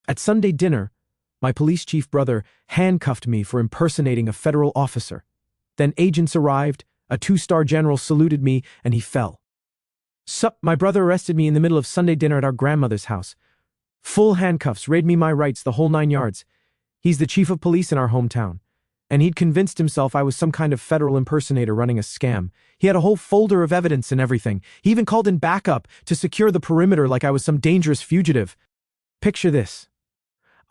At Sunday dinner, my police chief brother handcuffed me for impersonating a federal officer. Then agents arrived, a 2-star general saluted me, and he fell. Sup, my brother arrested me in the middle of Sunday dinner at our grandmother's house. Full handcuffs, read me my rights, the whole 9 yards. He's the chief of police in our hometown, and he'd convinced himself I was some kind of federal impersonator running a scam. He had a whole folder of evidence and everything. He even called in backup to secure the perimeter like I was some dangerous fugitive. Picture this.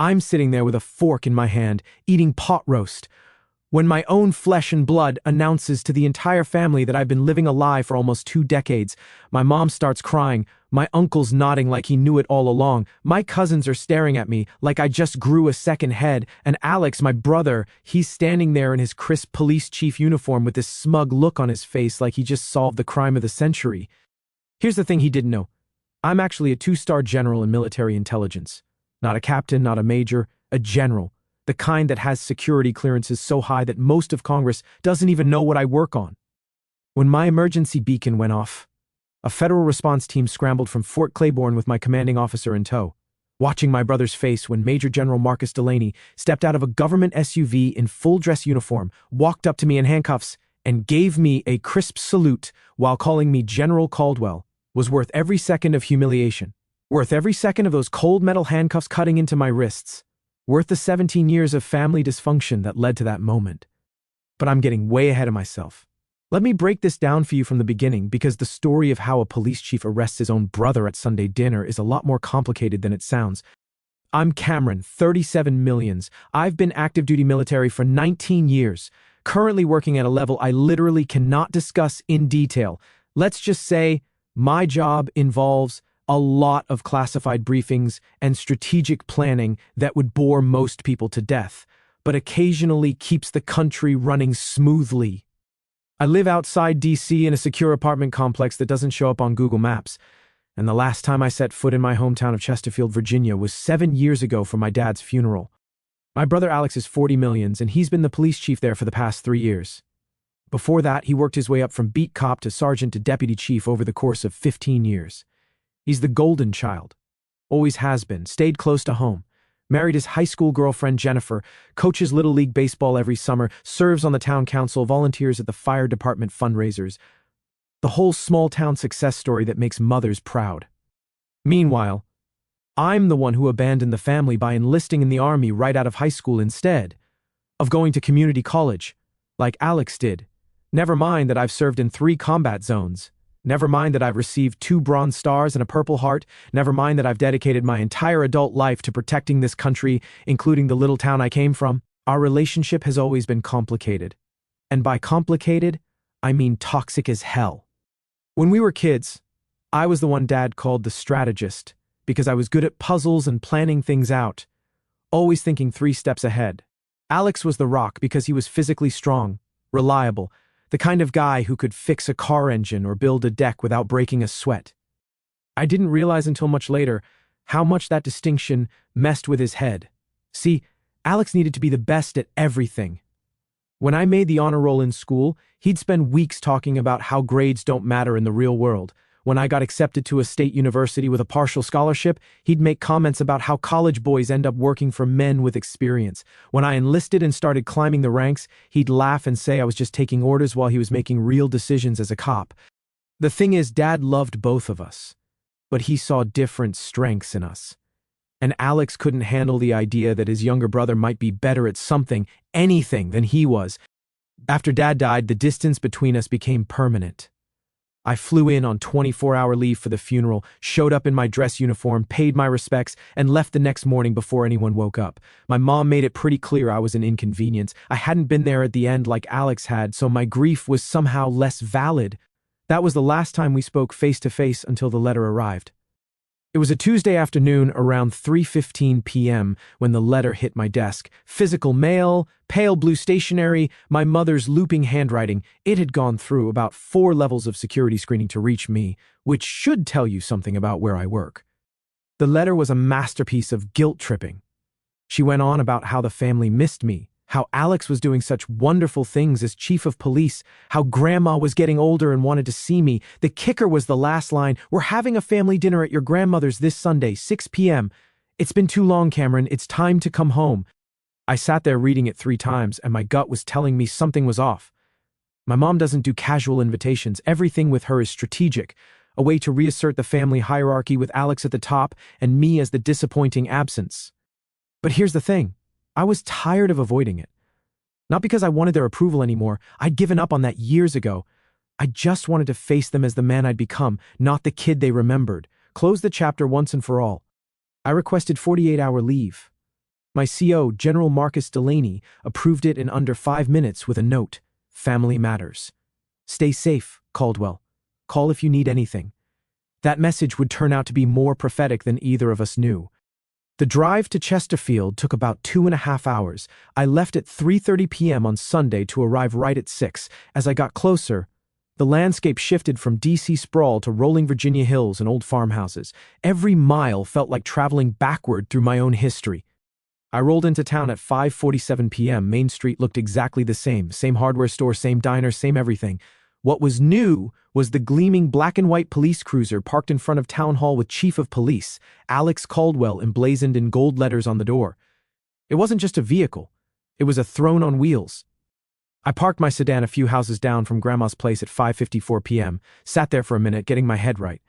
I'm sitting there with a fork in my hand, eating pot roast, when my own flesh and blood announces to the entire family that I've been living a lie for almost 2 decades. My mom starts crying, my uncle's nodding like he knew it all along, my cousins are staring at me like I just grew a second head, and Alex, my brother, he's standing there in his crisp police chief uniform with this smug look on his face like he just solved the crime of the century. Here's the thing he didn't know. I'm actually a 2-star general in military intelligence. Not a captain, not a major, a general. The kind that has security clearances so high that most of Congress doesn't even know what I work on. When my emergency beacon went off, a federal response team scrambled from Fort Claiborne with my commanding officer in tow. Watching my brother's face when Major General Marcus Delaney stepped out of a government SUV in full dress uniform, walked up to me in handcuffs, and gave me a crisp salute while calling me General Caldwell was worth every second of humiliation, worth every second of those cold metal handcuffs cutting into my wrists, worth the 17 years of family dysfunction that led to that moment. But I'm getting way ahead of myself. Let me break this down for you from the beginning, because the story of how a police chief arrests his own brother at Sunday dinner is a lot more complicated than it sounds. I'm Cameron, 37 millions. I've been active duty military for 19 years, currently working at a level I literally cannot discuss in detail. Let's just say my job involves a lot of classified briefings and strategic planning that would bore most people to death, but occasionally keeps the country running smoothly. I live outside DC in a secure apartment complex that doesn't show up on Google Maps, and the last time I set foot in my hometown of Chesterfield, Virginia was 7 years ago for my dad's funeral. My brother Alex is 40 millions, and he's been the police chief there for the past 3 years. Before that, he worked his way up from beat cop to sergeant to deputy chief over the course of 15 years. He's the golden child. Always has been, stayed close to home. Married his high school girlfriend Jennifer, coaches Little League Baseball every summer, serves on the town council, volunteers at the fire department fundraisers. The whole small-town success story that makes mothers proud. Meanwhile, I'm the one who abandoned the family by enlisting in the Army right out of high school instead of going to community college, like Alex did. Never mind that I've served in 3 combat zones. Never mind that I've received 2 Bronze Stars and a Purple Heart. Never mind that I've dedicated my entire adult life to protecting this country, including the little town I came from. Our relationship has always been complicated. And by complicated, I mean toxic as hell. When we were kids, I was the one Dad called the strategist, because I was good at puzzles and planning things out, always thinking 3 steps ahead. Alex was the rock because he was physically strong, reliable, the kind of guy who could fix a car engine or build a deck without breaking a sweat. I didn't realize until much later how much that distinction messed with his head. See, Alex needed to be the best at everything. When I made the honor roll in school, he'd spend weeks talking about how grades don't matter in the real world. When I got accepted to a state university with a partial scholarship, he'd make comments about how college boys end up working for men with experience. When I enlisted and started climbing the ranks, he'd laugh and say I was just taking orders while he was making real decisions as a cop. The thing is, Dad loved both of us, but he saw different strengths in us. And Alex couldn't handle the idea that his younger brother might be better at something, anything, than he was. After Dad died, the distance between us became permanent. I flew in on 24-hour leave for the funeral, showed up in my dress uniform, paid my respects, and left the next morning before anyone woke up. My mom made it pretty clear I was an inconvenience. I hadn't been there at the end like Alex had, so my grief was somehow less valid. That was the last time we spoke face-to-face until the letter arrived. It was a Tuesday afternoon around 3:15 p.m. when the letter hit my desk. Physical mail, pale blue stationery, my mother's looping handwriting. It had gone through about 4 levels of security screening to reach me, which should tell you something about where I work. The letter was a masterpiece of guilt-tripping. She went on about how the family missed me, how Alex was doing such wonderful things as chief of police, how Grandma was getting older and wanted to see me. The kicker was the last line, "We're having a family dinner at your grandmother's this Sunday, 6 p.m. "It's been too long, Cameron. It's time to come home." I sat there reading it 3 times, and my gut was telling me something was off. My mom doesn't do casual invitations. Everything with her is strategic, a way to reassert the family hierarchy with Alex at the top and me as the disappointing absence. But here's the thing. I was tired of avoiding it. Not because I wanted their approval anymore. I'd given up on that years ago. I just wanted to face them as the man I'd become, not the kid they remembered. Close the chapter once and for all. I requested 48-hour leave. My CO, General Marcus Delaney, approved it in under 5 minutes with a note: "Family matters. Stay safe, Caldwell. Call if you need anything." That message would turn out to be more prophetic than either of us knew. The drive to Chesterfield took about 2.5 hours. I left at 3:30 p.m. on Sunday to arrive right at 6. As I got closer, the landscape shifted from D.C. sprawl to rolling Virginia hills and old farmhouses. Every mile felt like traveling backward through my own history. I rolled into town at 5:47 p.m. Main Street looked exactly the same. Same hardware store, same diner, same everything. What was new was the gleaming black and white police cruiser parked in front of Town Hall with Chief of Police Alex Caldwell emblazoned in gold letters on the door. It wasn't just a vehicle. It was a throne on wheels. I parked my sedan a few houses down from Grandma's place at 5:54 p.m., sat there for a minute, getting my head right.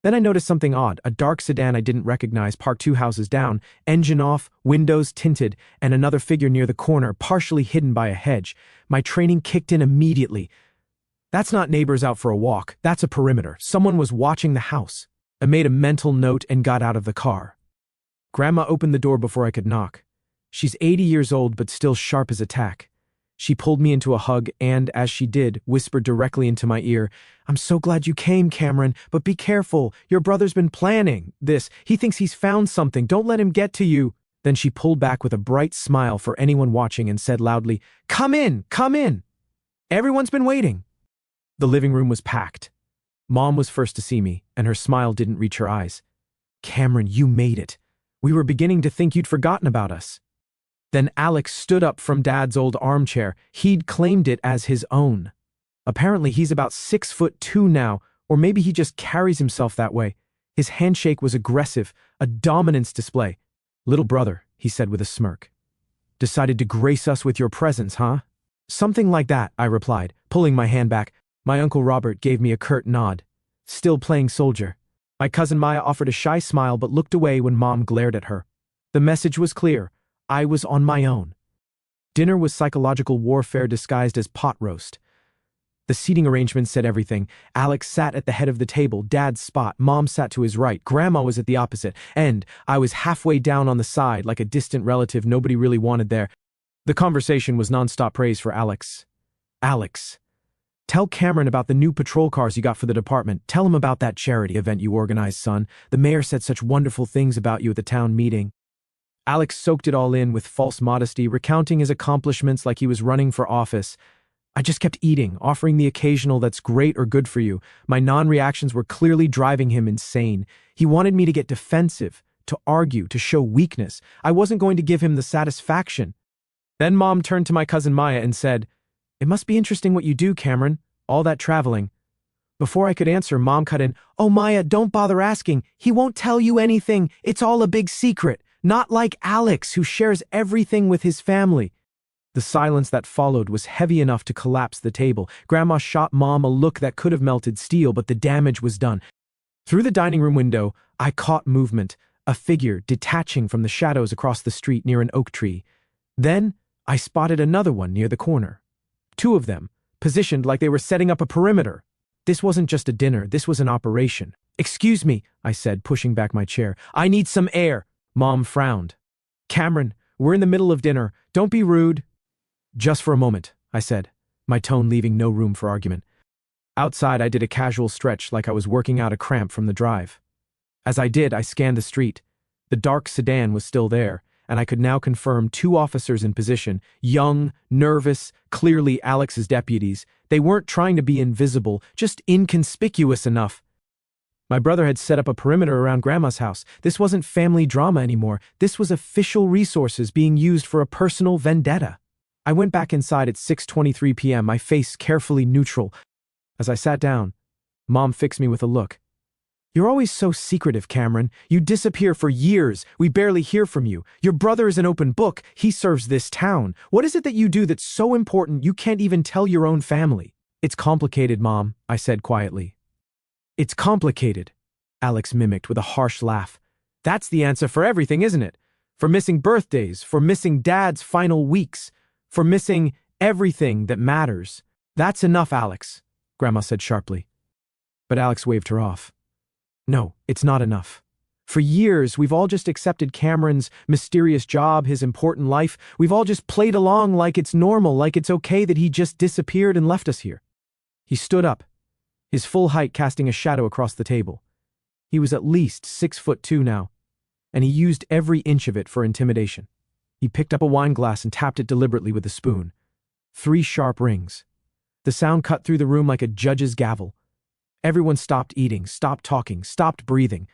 Then I noticed something odd. A dark sedan I didn't recognize parked 2 houses down, engine off, windows tinted, and another figure near the corner, partially hidden by a hedge. My training kicked in immediately. That's not neighbors out for a walk. That's a perimeter. Someone was watching the house. I made a mental note and got out of the car. Grandma opened the door before I could knock. She's 80 years old, but still sharp as a tack. She pulled me into a hug and, as she did, whispered directly into my ear, "I'm so glad you came, Cameron, but be careful. Your brother's been planning this. He thinks he's found something. Don't let him get to you." Then she pulled back with a bright smile for anyone watching and said loudly, "Come in, come in. Everyone's been waiting." The living room was packed. Mom was first to see me, and her smile didn't reach her eyes. "Cameron, you made it. We were beginning to think you'd forgotten about us." Then Alex stood up from Dad's old armchair. He'd claimed it as his own. Apparently he's about 6'2" now, or maybe he just carries himself that way. His handshake was aggressive, a dominance display. "Little brother," he said with a smirk. "Decided to grace us with your presence, huh?" "Something like that," I replied, pulling my hand back. My Uncle Robert gave me a curt nod. Still playing soldier. My cousin Maya offered a shy smile but looked away when Mom glared at her. The message was clear. I was on my own. Dinner was psychological warfare disguised as pot roast. The seating arrangement said everything. Alex sat at the head of the table, Dad's spot. Mom sat to his right. Grandma was at the opposite end. I was halfway down on the side, like a distant relative nobody really wanted there. The conversation was nonstop praise for Alex. "Alex, tell Cameron about the new patrol cars you got for the department. Tell him about that charity event you organized, son. The mayor said such wonderful things about you at the town meeting." Alex soaked it all in with false modesty, recounting his accomplishments like he was running for office. I just kept eating, offering the occasional "that's great" or "good for you." My non-reactions were clearly driving him insane. He wanted me to get defensive, to argue, to show weakness. I wasn't going to give him the satisfaction. Then Mom turned to my cousin Maya and said, "It must be interesting what you do, Cameron, all that traveling." Before I could answer, Mom cut in, "Oh, Maya, don't bother asking. He won't tell you anything. It's all a big secret. Not like Alex, who shares everything with his family." The silence that followed was heavy enough to collapse the table. Grandma shot Mom a look that could have melted steel, but the damage was done. Through the dining room window, I caught movement, a figure detaching from the shadows across the street near an oak tree. Then I spotted another one near the corner. 2 of them, positioned like they were setting up a perimeter. This wasn't just a dinner, this was an operation. "Excuse me," I said, pushing back my chair. "I need some air." Mom frowned. "Cameron, we're in the middle of dinner. Don't be rude." "Just for a moment," I said, my tone leaving no room for argument. Outside, I did a casual stretch like I was working out a cramp from the drive. As I did, I scanned the street. The dark sedan was still there, and I could now confirm 2 officers in position, young, nervous, clearly Alex's deputies. They weren't trying to be invisible, just inconspicuous enough. My brother had set up a perimeter around Grandma's house. This wasn't family drama anymore. This was official resources being used for a personal vendetta. I went back inside at 6:23 p.m., my face carefully neutral. As I sat down, Mom fixed me with a look. You're always so secretive, Cameron. You disappear for years. We barely hear from you. Your brother is an open book. He serves this town. What is it that you do that's so important you can't even tell your own family? It's complicated, Mom, I said quietly. It's complicated, Alex mimicked with a harsh laugh. That's the answer for everything, isn't it? For missing birthdays, for missing Dad's final weeks, for missing everything that matters. That's enough, Alex, Grandma said sharply. But Alex waved her off. No, it's not enough. For years, we've all just accepted Cameron's mysterious job, his important life. We've all just played along like it's normal, like it's okay that he just disappeared and left us here. He stood up, his full height casting a shadow across the table. He was at least 6'2" now, and he used every inch of it for intimidation. He picked up a wine glass and tapped it deliberately with a spoon. 3 sharp rings. The sound cut through the room like a judge's gavel. Everyone stopped eating, stopped talking, stopped breathing.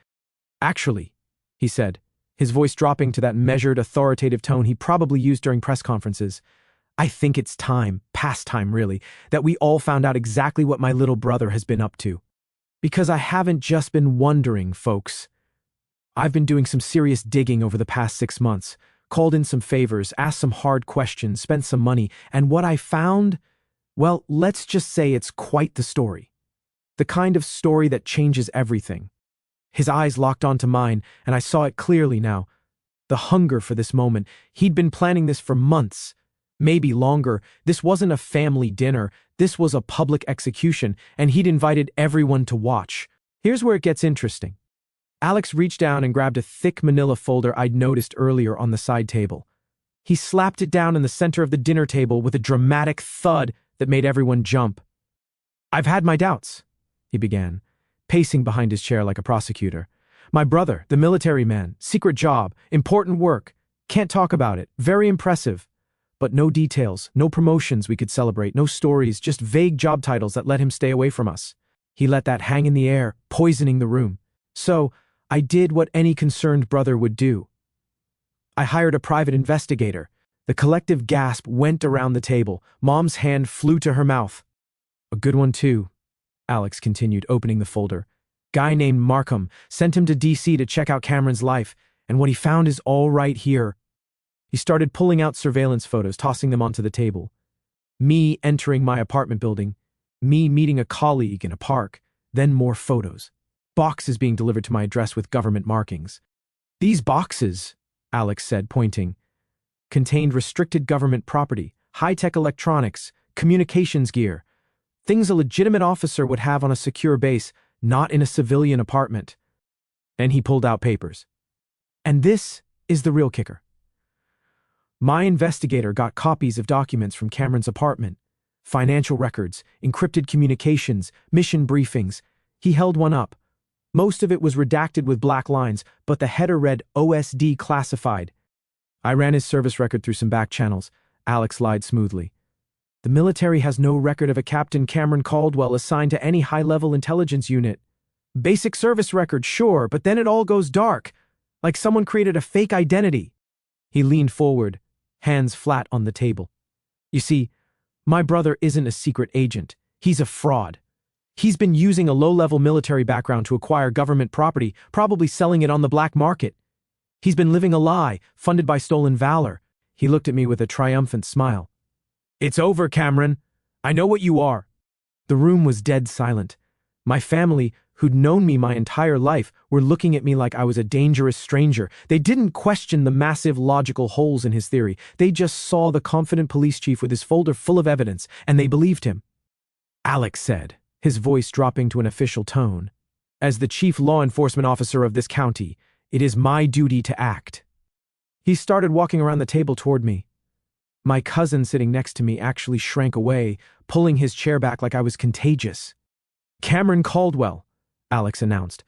Actually, he said, his voice dropping to that measured, authoritative tone he probably used during press conferences, I think it's time, past time really, that we all found out exactly what my little brother has been up to. Because I haven't just been wondering, folks. I've been doing some serious digging over the past 6 months, called in some favors, asked some hard questions, spent some money, and what I found, well, let's just say it's quite the story. The kind of story that changes everything. His eyes locked onto mine, and I saw it clearly now. The hunger for this moment. He'd been planning this for months, maybe longer. This wasn't a family dinner. This was a public execution, and he'd invited everyone to watch. Here's where it gets interesting. Alex reached down and grabbed a thick manila folder I'd noticed earlier on the side table. He slapped it down in the center of the dinner table with a dramatic thud that made everyone jump. I've had my doubts, he began, pacing behind his chair like a prosecutor. My brother, the military man, secret job, important work, can't talk about it, very impressive. But no details, no promotions we could celebrate, no stories, just vague job titles that let him stay away from us. He let that hang in the air, poisoning the room. So, I did what any concerned brother would do. I hired a private investigator. The collective gasp went around the table. Mom's hand flew to her mouth. A good one too, Alex continued, opening the folder. Guy named Markham, sent him to DC to check out Cameron's life, and what he found is all right here. He started pulling out surveillance photos, tossing them onto the table. Me entering my apartment building, me meeting a colleague in a park, then more photos. Boxes being delivered to my address with government markings. These boxes, Alex said, pointing, contained restricted government property, high-tech electronics, communications gear, things a legitimate officer would have on a secure base, not in a civilian apartment. And he pulled out papers. And this is the real kicker. My investigator got copies of documents from Cameron's apartment, financial records, encrypted communications, mission briefings. He held one up. Most of it was redacted with black lines, but the header read OSD classified. I ran his service record through some back channels. Alex lied smoothly. The military has no record of a Captain Cameron Caldwell assigned to any high-level intelligence unit. Basic service record, sure, but then it all goes dark, like someone created a fake identity. He leaned forward, hands flat on the table. You see, my brother isn't a secret agent. He's a fraud. He's been using a low-level military background to acquire government property, probably selling it on the black market. He's been living a lie, funded by stolen valor. He looked at me with a triumphant smile. It's over, Cameron. I know what you are. The room was dead silent. My family, who'd known me my entire life, were looking at me like I was a dangerous stranger. They didn't question the massive logical holes in his theory. They just saw the confident police chief with his folder full of evidence, and they believed him. Alex said, his voice dropping to an official tone. As the chief law enforcement officer of this county, it is my duty to act. He started walking around the table toward me. My cousin sitting next to me actually shrank away, pulling his chair back like I was contagious. Cameron Caldwell, Alex announced.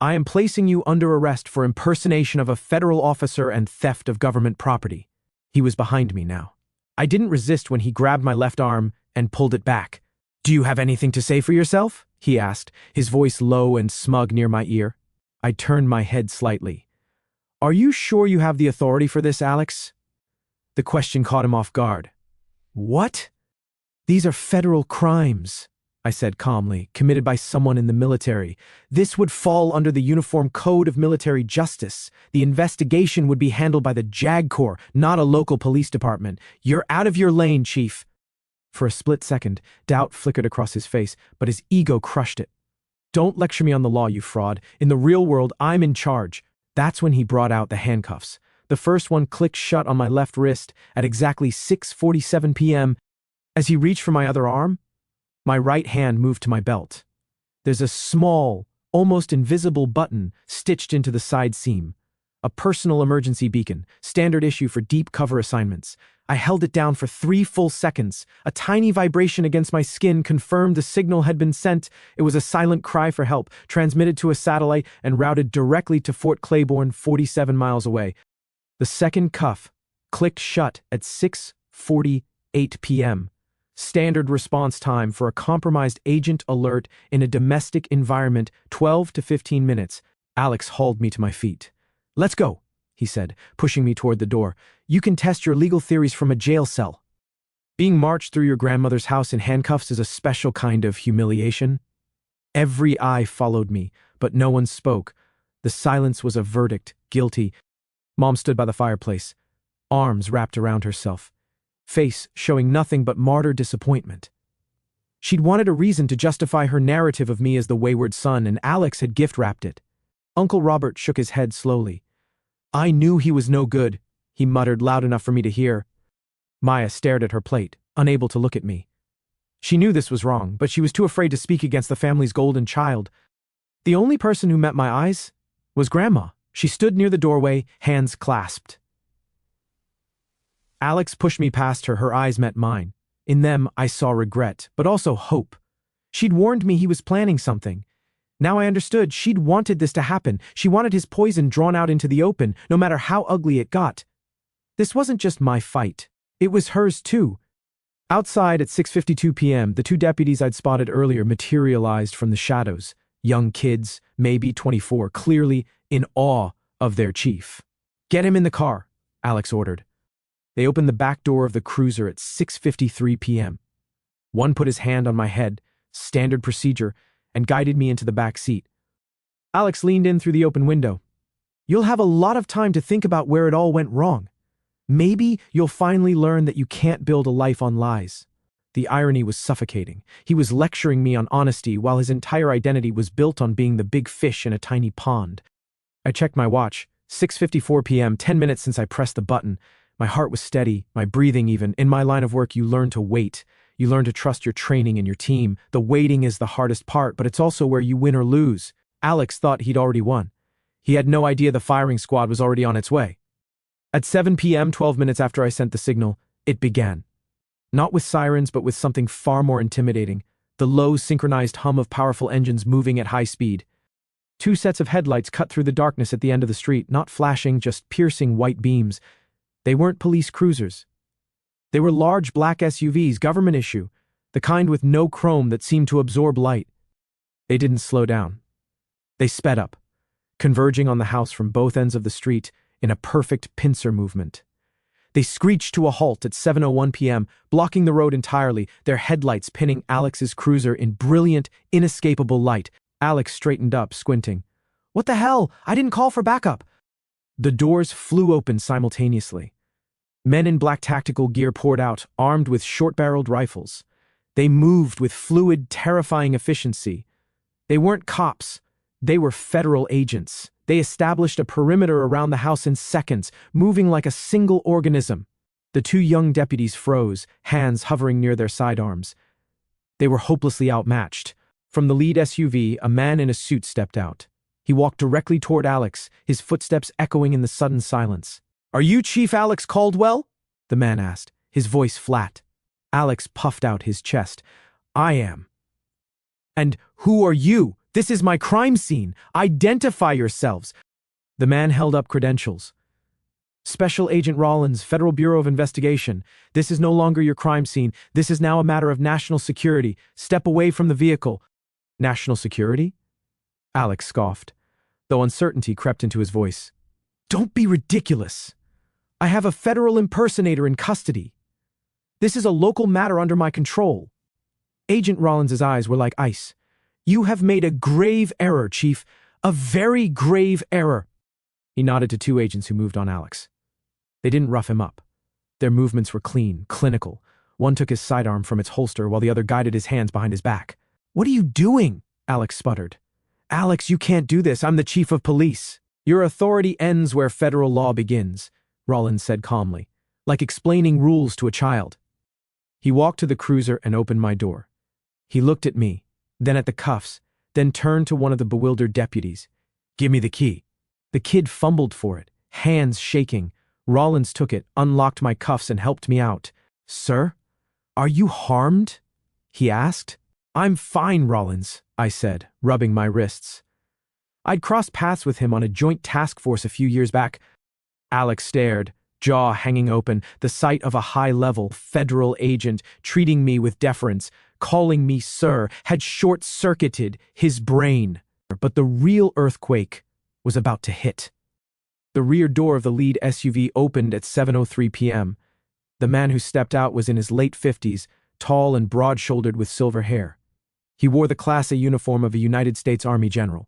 I am placing you under arrest for impersonation of a federal officer and theft of government property. He was behind me now. I didn't resist when he grabbed my left arm and pulled it back. Do you have anything to say for yourself? He asked, his voice low and smug near my ear. I turned my head slightly. Are you sure you have the authority for this, Alex? The question caught him off guard. What? These are federal crimes, I said calmly, committed by someone in the military. This would fall under the Uniform Code of Military Justice. The investigation would be handled by the JAG Corps, not a local police department. You're out of your lane, Chief. For a split second, doubt flickered across his face, but his ego crushed it. Don't lecture me on the law, you fraud. In the real world, I'm in charge. That's when he brought out the handcuffs. The first one clicked shut on my left wrist at exactly 6:47 p.m. As he reached for my other arm, my right hand moved to my belt. There's a small, almost invisible button stitched into the side seam. A personal emergency beacon, standard issue for deep cover assignments. I held it down for 3 full seconds. A tiny vibration against my skin confirmed the signal had been sent. It was a silent cry for help, transmitted to a satellite and routed directly to Fort Claiborne, 47 miles away. The second cuff clicked shut at 6:48 p.m. Standard response time for a compromised agent alert in a domestic environment, 12 to 15 minutes. Alex hauled me to my feet. Let's go, he said, pushing me toward the door. You can test your legal theories from a jail cell. Being marched through your grandmother's house in handcuffs is a special kind of humiliation. Every eye followed me, but no one spoke. The silence was a verdict, guilty. Mom stood by the fireplace, arms wrapped around herself, face showing nothing but martyr disappointment. She'd wanted a reason to justify her narrative of me as the wayward son, and Alex had gift-wrapped it. Uncle Robert shook his head slowly. I knew he was no good, he muttered loud enough for me to hear. Maya stared at her plate, unable to look at me. She knew this was wrong, but she was too afraid to speak against the family's golden child. The only person who met my eyes was Grandma. She stood near the doorway, hands clasped. Alex pushed me past her, her eyes met mine. In them, I saw regret, but also hope. She'd warned me he was planning something. Now I understood she'd wanted this to happen. She wanted his poison drawn out into the open, no matter how ugly it got. This wasn't just my fight. It was hers too. Outside at 6:52 p.m., the 2 deputies I'd spotted earlier materialized from the shadows. Young kids, maybe 24, clearly in awe of their chief. Get him in the car, Alex ordered. They opened the back door of the cruiser at 6:53 p.m. One put his hand on my head, standard procedure, and guided me into the back seat. Alex leaned in through the open window. You'll have a lot of time to think about where it all went wrong. Maybe you'll finally learn that you can't build a life on lies. The irony was suffocating. He was lecturing me on honesty while his entire identity was built on being the big fish in a tiny pond. I checked my watch. 6:54 p.m., 10 minutes since I pressed the button. My heart was steady, my breathing even. In my line of work, you learn to wait. You learn to trust your training and your team. The waiting is the hardest part, but it's also where you win or lose. Alex thought he'd already won. He had no idea the firing squad was already on its way. At 7 p.m., 12 minutes after I sent the signal, it began. Not with sirens, but with something far more intimidating. The low, synchronized hum of powerful engines moving at high speed. 2 sets of headlights cut through the darkness at the end of the street, not flashing, just piercing white beams. They weren't police cruisers. They were large black SUVs, government issue, the kind with no chrome that seemed to absorb light. They didn't slow down. They sped up, converging on the house from both ends of the street in a perfect pincer movement. They screeched to a halt at 7:01 p.m., blocking the road entirely, their headlights pinning Alex's cruiser in brilliant, inescapable light. Alex straightened up, squinting. What the hell? I didn't call for backup. The doors flew open simultaneously. Men in black tactical gear poured out, armed with short-barreled rifles. They moved with fluid, terrifying efficiency. They weren't cops. They were federal agents. They established a perimeter around the house in seconds, moving like a single organism. The 2 young deputies froze, hands hovering near their sidearms. They were hopelessly outmatched. From the lead SUV, a man in a suit stepped out. He walked directly toward Alex, his footsteps echoing in the sudden silence. Are you Chief Alex Caldwell? The man asked, his voice flat. Alex puffed out his chest. I am. And who are you? This is my crime scene. Identify yourselves. The man held up credentials. Special Agent Rollins, Federal Bureau of Investigation. This is no longer your crime scene. This is now a matter of national security. Step away from the vehicle. National security? Alex scoffed, though uncertainty crept into his voice. Don't be ridiculous. I have a federal impersonator in custody. This is a local matter under my control. Agent Rollins's eyes were like ice. "You have made a grave error, Chief. A very grave error." He nodded to two agents who moved on Alex. They didn't rough him up. Their movements were clean, clinical. One took his sidearm from its holster while the other guided his hands behind his back. "What are you doing?" Alex sputtered. "Alex, you can't do this. I'm the chief of police." "Your authority ends where federal law begins," Rollins said calmly, like explaining rules to a child. He walked to the cruiser and opened my door. He looked at me, then at the cuffs, then turned to one of the bewildered deputies. "Give me the key." The kid fumbled for it, hands shaking. Rollins took it, unlocked my cuffs, and helped me out. "Sir, are you harmed?" he asked. "I'm fine, Rollins," I said, rubbing my wrists. I'd crossed paths with him on a joint task force a few years back. Alex stared, jaw hanging open, the sight of a high-level federal agent treating me with deference, calling me sir, had short-circuited his brain. But the real earthquake was about to hit. The rear door of the lead SUV opened at 7:03 p.m. The man who stepped out was in his late 50s, tall and broad-shouldered with silver hair. He wore the Class A uniform of a United States Army general.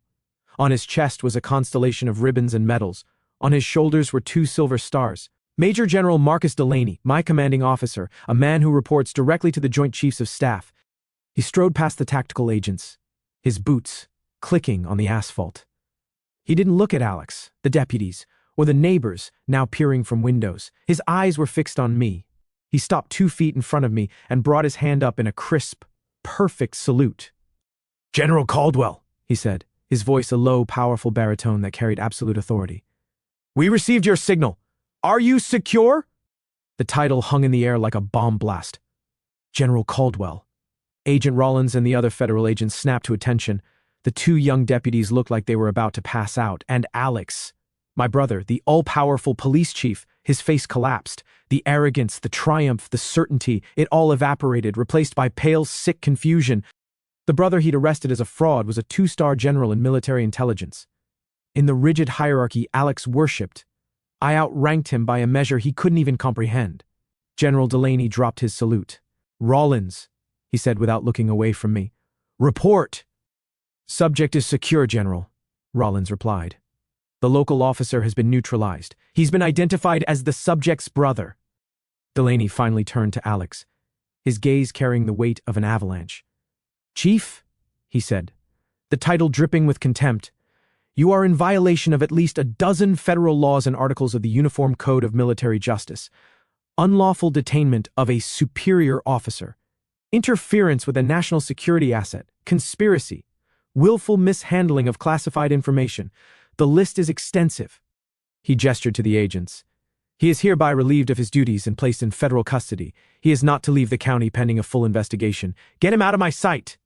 On his chest was a constellation of ribbons and medals. On his shoulders were 2 silver stars. Major General Marcus Delaney, my commanding officer, a man who reports directly to the Joint Chiefs of Staff. He strode past the tactical agents, his boots clicking on the asphalt. He didn't look at Alex, the deputies, or the neighbors now peering from windows. His eyes were fixed on me. He stopped 2 feet in front of me and brought his hand up in a crisp, perfect salute. "General Caldwell," he said, his voice a low, powerful baritone that carried absolute authority. "We received your signal. Are you secure?" The title hung in the air like a bomb blast. General Caldwell. Agent Rollins and the other federal agents snapped to attention. The 2 young deputies looked like they were about to pass out, and Alex, my brother, the all-powerful police chief, his face collapsed. The arrogance, the triumph, the certainty, it all evaporated, replaced by pale, sick confusion. The brother he'd arrested as a fraud was a 2-star general in military intelligence. In the rigid hierarchy Alex worshipped, I outranked him by a measure he couldn't even comprehend. General Delaney dropped his salute. "Rollins," he said without looking away from me. "Report." "Subject is secure, General," Rollins replied. "The local officer has been neutralized. He's been identified as the subject's brother." Delaney finally turned to Alex, his gaze carrying the weight of an avalanche. "Chief," he said, the title dripping with contempt, "you are in violation of at least a dozen federal laws and articles of the Uniform Code of Military Justice. Unlawful detainment of a superior officer, interference with a national security asset, conspiracy, willful mishandling of classified information. The list is extensive." He gestured to the agents. "He is hereby relieved of his duties and placed in federal custody. He is not to leave the county pending a full investigation. Get him out of my sight."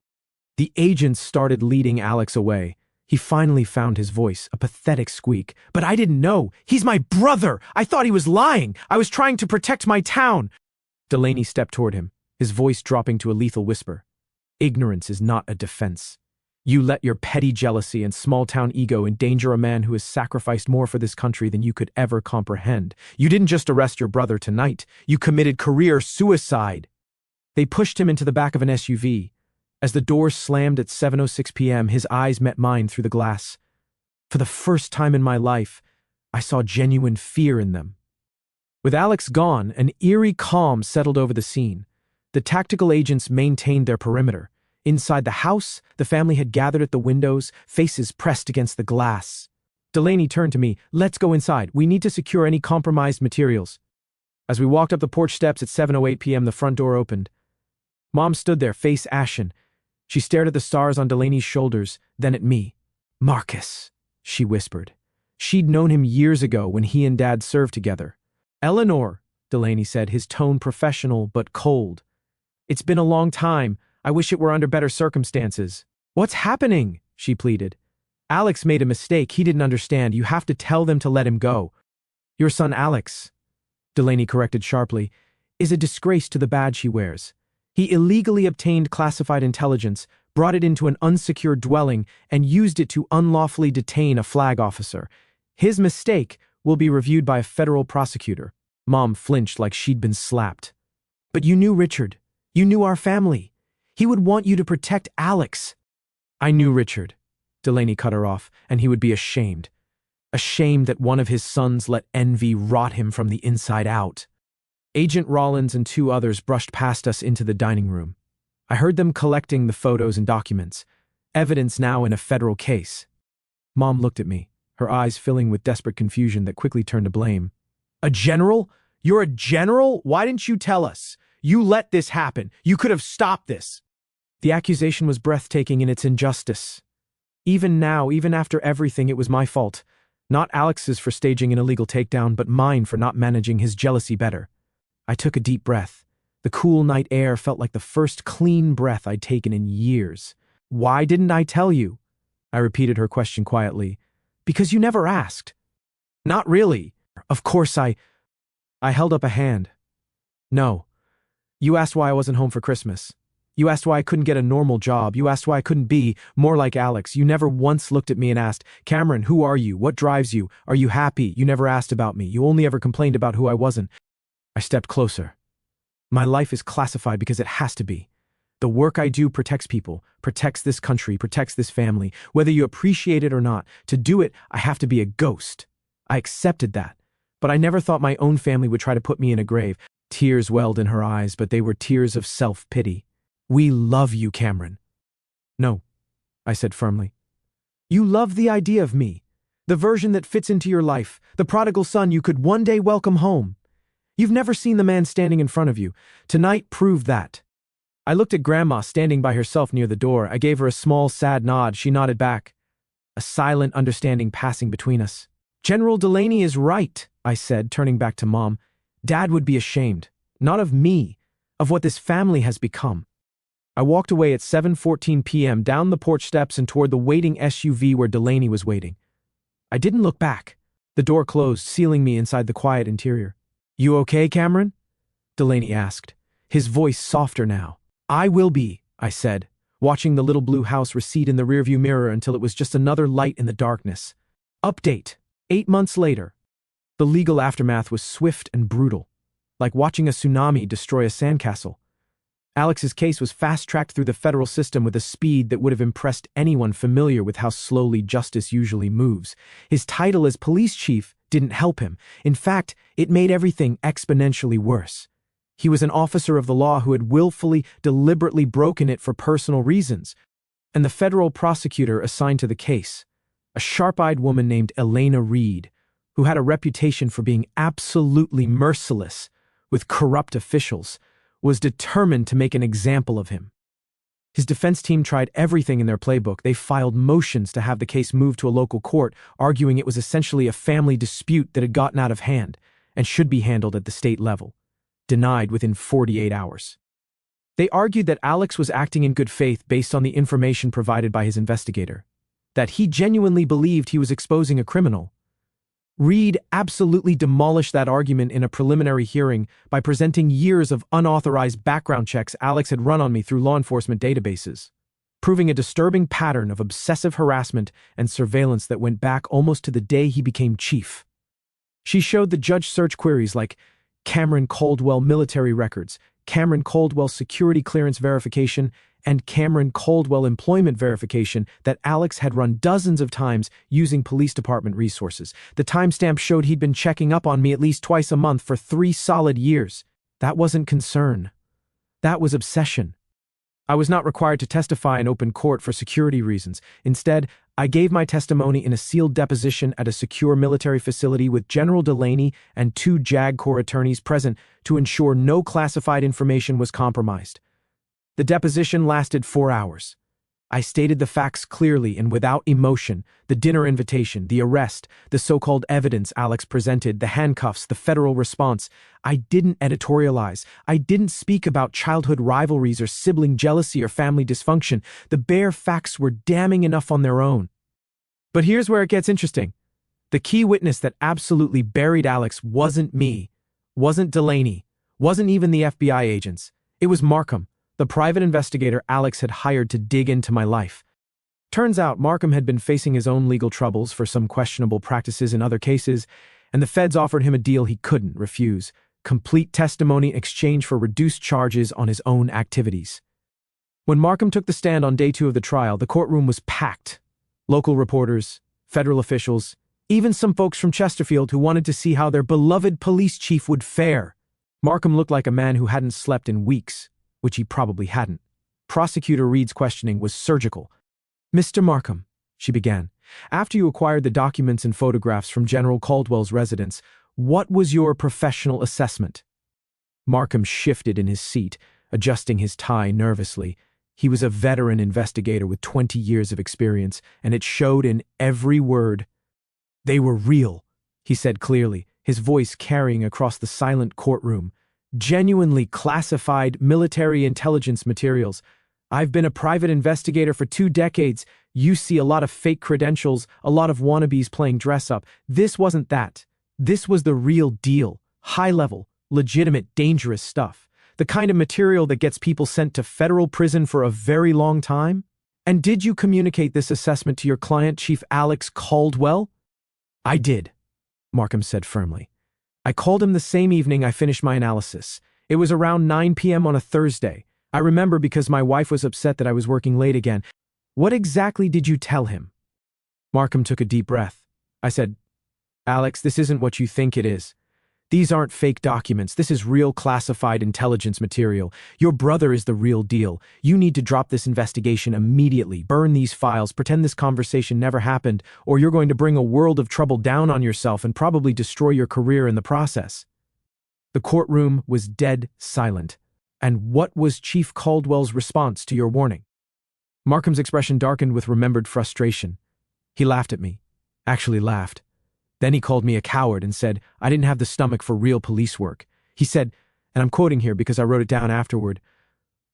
The agents started leading Alex away. He finally found his voice, a pathetic squeak. "But I didn't know. He's my brother. I thought he was lying. I was trying to protect my town." Delaney stepped toward him, his voice dropping to a lethal whisper. "Ignorance is not a defense. You let your petty jealousy and small-town ego endanger a man who has sacrificed more for this country than you could ever comprehend. You didn't just arrest your brother tonight. You committed career suicide." They pushed him into the back of an SUV. As the doors slammed at 7:06 p.m., his eyes met mine through the glass. For the first time in my life, I saw genuine fear in them. With Alex gone, an eerie calm settled over the scene. The tactical agents maintained their perimeter. Inside the house, the family had gathered at the windows, faces pressed against the glass. Delaney turned to me. "Let's go inside. We need to secure any compromised materials." As we walked up the porch steps at 7:08 p.m., the front door opened. Mom stood there, face ashen. She stared at the stars on Delaney's shoulders, then at me. "Marcus," she whispered. She'd known him years ago when he and Dad served together. "Eleanor," Delaney said, his tone professional but cold. "It's been a long time. I wish it were under better circumstances." "What's happening?" she pleaded. "Alex made a mistake. He didn't understand. You have to tell them to let him go." "Your son Alex," Delaney corrected sharply, "is a disgrace to the badge he wears. He illegally obtained classified intelligence, brought it into an unsecured dwelling, and used it to unlawfully detain a flag officer. His mistake will be reviewed by a federal prosecutor." Mom flinched like she'd been slapped. "But you knew Richard. You knew our family. He would want you to protect Alex." "I knew Richard," Delaney cut her off, "and he would be ashamed. Ashamed that one of his sons let envy rot him from the inside out." Agent Rollins and two others brushed past us into the dining room. I heard them collecting the photos and documents, evidence now in a federal case. Mom looked at me, her eyes filling with desperate confusion that quickly turned to blame. "A general? You're a general? Why didn't you tell us? You let this happen. You could have stopped this." The accusation was breathtaking in its injustice. Even now, even after everything, it was my fault. Not Alex's for staging an illegal takedown, but mine for not managing his jealousy better. I took a deep breath. The cool night air felt like the first clean breath I'd taken in years. "Why didn't I tell you?" I repeated her question quietly. "Because you never asked." "Not really. Of course I held up a hand. "No. You asked why I wasn't home for Christmas. You asked why I couldn't get a normal job. You asked why I couldn't be more like Alex. You never once looked at me and asked, 'Cameron, who are you? What drives you? Are you happy?' You never asked about me. You only ever complained about who I wasn't." I stepped closer. "My life is classified because it has to be. The work I do protects people, protects this country, protects this family. Whether you appreciate it or not, to do it, I have to be a ghost. I accepted that. But I never thought my own family would try to put me in a grave." Tears welled in her eyes, but they were tears of self-pity. "We love you, Cameron." "No," I said firmly. "You love the idea of me, the version that fits into your life, the prodigal son you could one day welcome home. You've never seen the man standing in front of you. Tonight proved that." I looked at Grandma standing by herself near the door. I gave her a small, sad nod. She nodded back. A silent understanding passing between us. "General Delaney is right," I said, turning back to Mom. "Dad would be ashamed. Not of me, of what this family has become." I walked away at 7:14 p.m. down the porch steps and toward the waiting SUV where Delaney was waiting. I didn't look back. The door closed, sealing me inside the quiet interior. "You okay, Cameron?" Delaney asked, his voice softer now. "I will be," I said, watching the little blue house recede in the rearview mirror until it was just another light in the darkness. Update. 8 months later. The legal aftermath was swift and brutal, like watching a tsunami destroy a sandcastle. Alex's case was fast-tracked through the federal system with a speed that would have impressed anyone familiar with how slowly justice usually moves. His title as police chief didn't help him. In fact, it made everything exponentially worse. He was an officer of the law who had willfully, deliberately broken it for personal reasons. And the federal prosecutor assigned to the case, a sharp-eyed woman named Elena Reed, who had a reputation for being absolutely merciless with corrupt officials, was determined to make an example of him. His defense team tried everything in their playbook. They filed motions to have the case moved to a local court, arguing it was essentially a family dispute that had gotten out of hand and should be handled at the state level. Denied within 48 hours. They argued that Alex was acting in good faith based on the information provided by his investigator, that he genuinely believed he was exposing a criminal. Reed absolutely demolished that argument in a preliminary hearing by presenting years of unauthorized background checks Alex had run on me through law enforcement databases, proving a disturbing pattern of obsessive harassment and surveillance that went back almost to the day he became chief. She showed the judge search queries like Cameron Caldwell military records, Cameron Caldwell security clearance verification, and Cameron Caldwell employment verification that Alex had run dozens of times using police department resources. The timestamp showed he'd been checking up on me at least twice a month for 3 solid years. That wasn't concern. That was obsession. I was not required to testify in open court for security reasons. Instead, I gave my testimony in a sealed deposition at a secure military facility with General Delaney and 2 JAG Corps attorneys present to ensure no classified information was compromised. The deposition lasted 4 hours. I stated the facts clearly and without emotion: the dinner invitation, the arrest, the so-called evidence Alex presented, the handcuffs, the federal response. I didn't editorialize. I didn't speak about childhood rivalries or sibling jealousy or family dysfunction. The bare facts were damning enough on their own. But here's where it gets interesting. The key witness that absolutely buried Alex wasn't me, wasn't Delaney, wasn't even the FBI agents. It was Markham, the private investigator Alex had hired to dig into my life. Turns out Markham had been facing his own legal troubles for some questionable practices in other cases, and the feds offered him a deal he couldn't refuse: complete testimony in exchange for reduced charges on his own activities. When Markham took the stand on day 2 of the trial, the courtroom was packed. Local reporters, federal officials, even some folks from Chesterfield who wanted to see how their beloved police chief would fare. Markham looked like a man who hadn't slept in weeks, which he probably hadn't. Prosecutor Reed's questioning was surgical. "Mr. Markham," she began, "after you acquired the documents and photographs from General Caldwell's residence, what was your professional assessment?" Markham shifted in his seat, adjusting his tie nervously. He was a veteran investigator with 20 years of experience, and it showed in every word. "They were real," he said clearly, his voice carrying across the silent courtroom. "Genuinely classified military intelligence materials. I've been a private investigator for 2 decades. You see a lot of fake credentials, a lot of wannabes playing dress-up. This wasn't that. This was the real deal. High-level, legitimate, dangerous stuff. The kind of material that gets people sent to federal prison for a very long time. And did you communicate this assessment to your client, Chief Alex Caldwell?" "I did," Markham said firmly. "I called him the same evening I finished my analysis. It was around 9 p.m. on a Thursday. I remember because my wife was upset that I was working late again. What exactly did you tell him?" Markham took a deep breath. "I said, Alex, this isn't what you think it is. These aren't fake documents. This is real classified intelligence material. Your brother is the real deal. You need to drop this investigation immediately. Burn these files. Pretend this conversation never happened, or you're going to bring a world of trouble down on yourself and probably destroy your career in the process." The courtroom was dead silent. "And what was Chief Caldwell's response to your warning?" Markham's expression darkened with remembered frustration. He laughed at me. Actually laughed. Then he called me a coward and said I didn't have the stomach for real police work. He said, and I'm quoting here because I wrote it down afterward,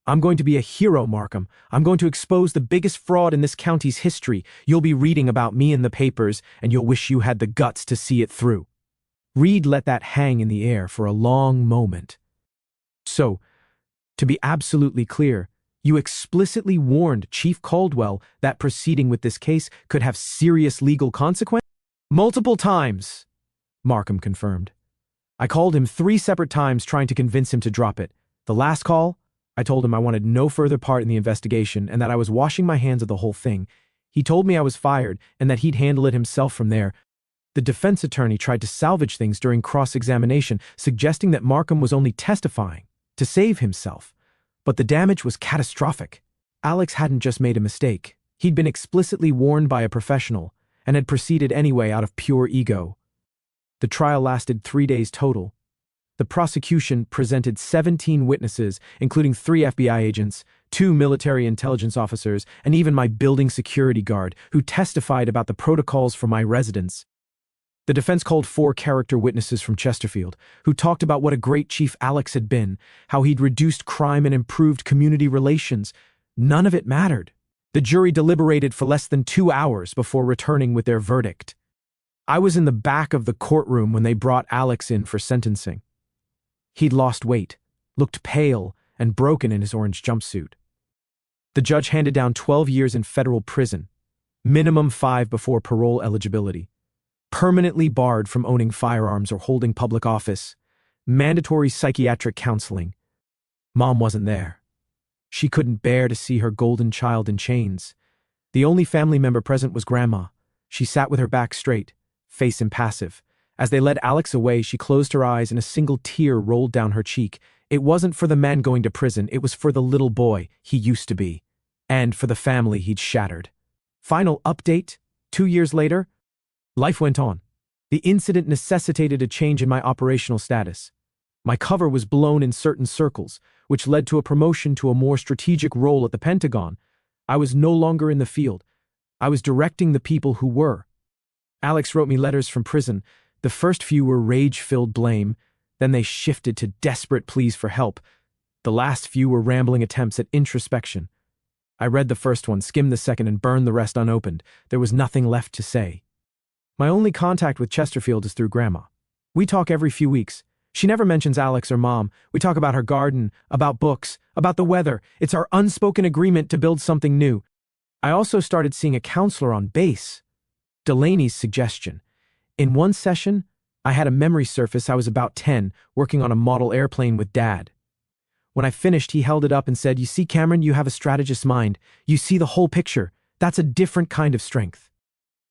"I'm going to be a hero, Markham. I'm going to expose the biggest fraud in this county's history. You'll be reading about me in the papers, and you'll wish you had the guts to see it through." Reed let that hang in the air for a long moment. "So, to be absolutely clear, you explicitly warned Chief Caldwell that proceeding with this case could have serious legal consequences?" "Multiple times," Markham confirmed. "I called him 3 separate times trying to convince him to drop it. The last call, I told him I wanted no further part in the investigation and that I was washing my hands of the whole thing. He told me I was fired and that he'd handle it himself from there. The defense attorney tried to salvage things during cross-examination, suggesting that Markham was only testifying to save himself. But the damage was catastrophic. Alex hadn't just made a mistake. He'd been explicitly warned by a professional and had proceeded anyway out of pure ego. The trial lasted 3 days total. The prosecution presented 17 witnesses, including 3 FBI agents, 2 military intelligence officers, and even my building security guard, who testified about the protocols for my residence. The defense called 4 character witnesses from Chesterfield, who talked about what a great chief Alex had been, how he'd reduced crime and improved community relations. None of it mattered. The jury deliberated for less than 2 hours before returning with their verdict. I was in the back of the courtroom when they brought Alex in for sentencing. He'd lost weight, looked pale, and broken in his orange jumpsuit. The judge handed down 12 years in federal prison, minimum 5 before parole eligibility, permanently barred from owning firearms or holding public office, mandatory psychiatric counseling. Mom wasn't there. She couldn't bear to see her golden child in chains. The only family member present was Grandma. She sat with her back straight, face impassive. As they led Alex away, she closed her eyes and a single tear rolled down her cheek. It wasn't for the man going to prison, it was for the little boy he used to be, and for the family he'd shattered. Final update, 2 years later, life went on. The incident necessitated a change in my operational status. My cover was blown in certain circles, which led to a promotion to a more strategic role at the Pentagon. I was no longer in the field. I was directing the people who were. Alex wrote me letters from prison. The first few were rage-filled blame, then they shifted to desperate pleas for help. The last few were rambling attempts at introspection. I read the first one, skimmed the second, and burned the rest unopened. There was nothing left to say. My only contact with Chesterfield is through Grandma. We talk every few weeks. She never mentions Alex or Mom. We talk about her garden, about books, about the weather. It's our unspoken agreement to build something new. I also started seeing a counselor on base. Delaney's suggestion. In one session, I had a memory surface. I was about 10, working on a model airplane with Dad. When I finished, he held it up and said, "You see, Cameron, you have a strategist's mind. You see the whole picture. That's a different kind of strength."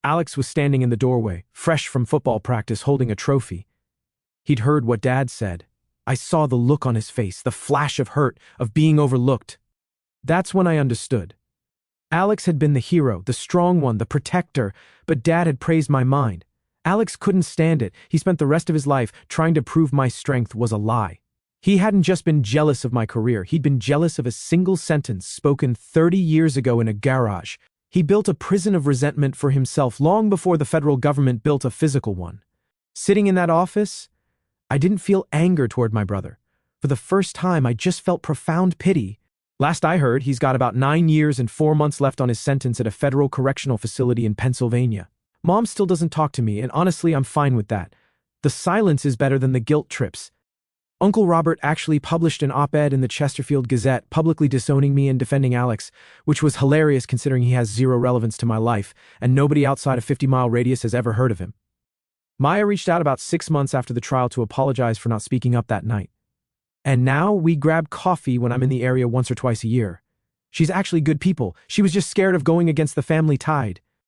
Alex was standing in the doorway, fresh from football practice, holding a trophy. He'd heard what Dad said. I saw the look on his face, the flash of hurt, of being overlooked. That's when I understood. Alex had been the hero, the strong one, the protector, but Dad had praised my mind. Alex couldn't stand it. He spent the rest of his life trying to prove my strength was a lie. He hadn't just been jealous of my career, he'd been jealous of a single sentence spoken 30 years ago in a garage. He built a prison of resentment for himself long before the federal government built a physical one. Sitting in that office, I didn't feel anger toward my brother. For the first time, I just felt profound pity. Last I heard, he's got about 9 years and 4 months left on his sentence at a federal correctional facility in Pennsylvania. Mom still doesn't talk to me, and honestly, I'm fine with that. The silence is better than the guilt trips. Uncle Robert actually published an op-ed in the Chesterfield Gazette publicly disowning me and defending Alex, which was hilarious considering he has zero relevance to my life, and nobody outside a 50-mile radius has ever heard of him. Maya reached out about 6 months after the trial to apologize for not speaking up that night. And now we grab coffee when I'm in the area once or twice a year. She's actually good people. She was just scared of going against the family tide.